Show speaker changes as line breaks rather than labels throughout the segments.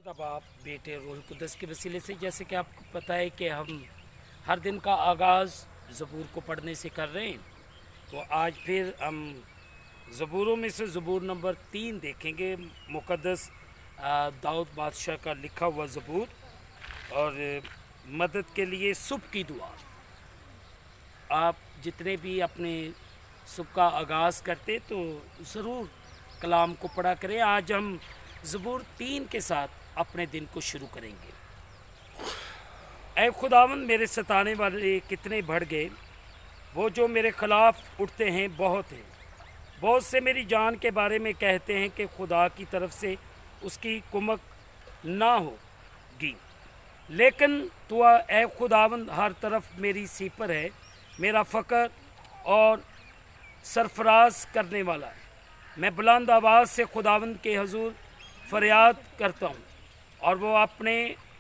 तब आप बेटे रूह कुद्दस के वसीले से, जैसे कि आपको पता है कि हम हर दिन का आगाज़ ज़बूर को पढ़ने से कर रहे हैं, तो आज फिर हम ज़बूरों में से ज़बूर नंबर 3 देखेंगे। मुक़द्दस दाऊद बादशाह का लिखा हुआ ज़बूर, और मदद के लिए सुबह की दुआ। आप जितने भी अपने सुबह का आगाज़ करते तो ज़रूर कलाम को पढ़ा करें। आज हम ज़बूर 3 के साथ अपने दिन को शुरू करेंगे। ऐ खुदावंद, मेरे सताने वाले कितने बढ़ गए, वो जो मेरे ख़िलाफ़ उठते हैं बहुत हैं। बहुत से मेरी जान के बारे में कहते हैं कि खुदा की तरफ से उसकी कुमक ना होगी, लेकिन तू ऐ खुदावंद हर तरफ मेरी सीपर है। मेरा फ़क्र और सरफराज करने वाला है। मैं बुलंद आवाज़ से खुदावंद के हजूर फरियाद करता हूँ, और वो अपने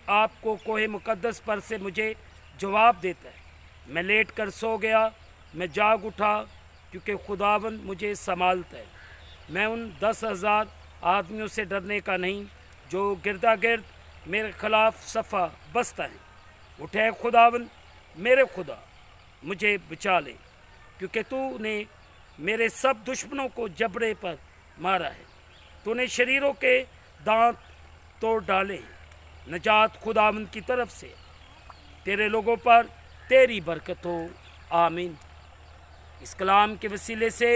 आप को कोहे मुक़द्दस पर से मुझे जवाब देता है। मैं लेट कर सो गया, मैं जाग उठा, क्योंकि खुदावंद मुझे संभालता है। मैं उन 10,000 आदमियों से डरने का नहीं, जो गिरदा गिर्द मेरे ख़िलाफ़ सफ़ा बसता है। उठे खुदावंद मेरे खुदा, मुझे बचा ले, क्योंकि तूने मेरे सब दुश्मनों को जबड़े पर मारा है। तूने शरीरों के दांत तोड़ डाले हैं। नजात खुदावंद की तरफ से, तेरे लोगों पर तेरी बरकत हो, आमीन। इस कलाम के वसीले से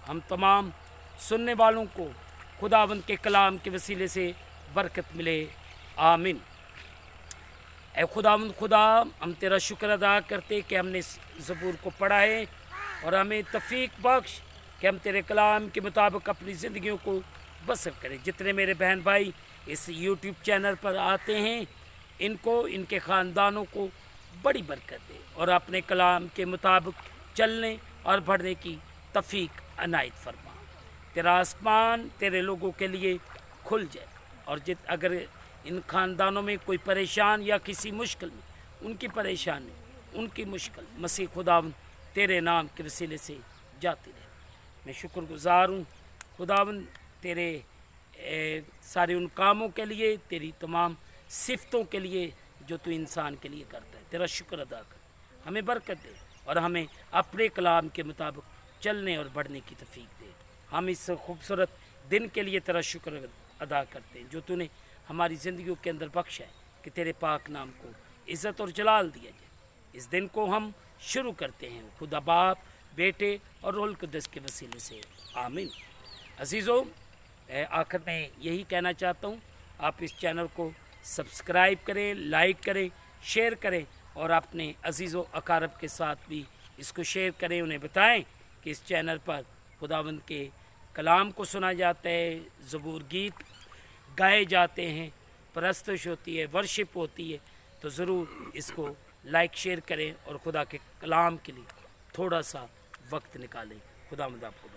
हम तमाम सुनने वालों को खुदावंद के कलाम के वसीले से बरकत मिले, आमीन। ऐ खुदावंद खुदा, हम तेरा शुक्र अदा करते कि हमने इस ज़बूर को पढ़ा है, और हमें तौफीक बख्श कि हम तेरे कलाम के मुताबिक अपनी ज़िंदगियों को बसर करें। जितने मेरे बहन भाई इस यूट्यूब चैनल पर आते हैं, इनको, इनके ख़ानदानों को बड़ी बरकत दे, और अपने कलाम के मुताबिक चलने और बढ़ने की तौफीक अनायत फरमा। तेरा आसमान तेरे लोगों के लिए खुल जाए, और अगर इन ख़ानदानों में कोई परेशान या किसी मुश्किल में, उनकी परेशानी, उनकी मुश्किल मसीह खुदावंद तेरे नाम के वसीले से जाती रहे। मैं शुक्रगुज़ार हूँ खुदावंद तेरे सारे उन कामों के लिए, तेरी तमाम सिफ़तों के लिए जो तू इंसान के लिए करता है। तेरा शुक्र अदा कर, हमें बरकत दे, और हमें अपने कलाम के मुताबिक चलने और बढ़ने की तौफीक दे। हम इस खूबसूरत दिन के लिए तेरा शुक्र अदा करते हैं जो तूने हमारी ज़िंदगियों के अंदर बख्शा है, कि तेरे पाक नाम को इज़्ज़त और जलाल दिया जाए। इस दिन को हम शुरू करते हैं खुदा बाप, बेटे और रूह कुद्दस के वसीले से, आमीन। अजीज़ों, आखिर में यही कहना चाहता हूँ, आप इस चैनल को सब्सक्राइब करें, लाइक करें, शेयर करें, और अपने अजीज़ों अकारब के साथ भी इसको शेयर करें। उन्हें बताएं कि इस चैनल पर खुदावंद के कलाम को सुना जाता है, ज़बूर गीत गाए जाते हैं, परस्तश होती है, वर्शिप होती है। तो ज़रूर इसको लाइक शेयर करें, और खुदा के कलाम के लिए थोड़ा सा वक्त निकालें। खुदावंद आपको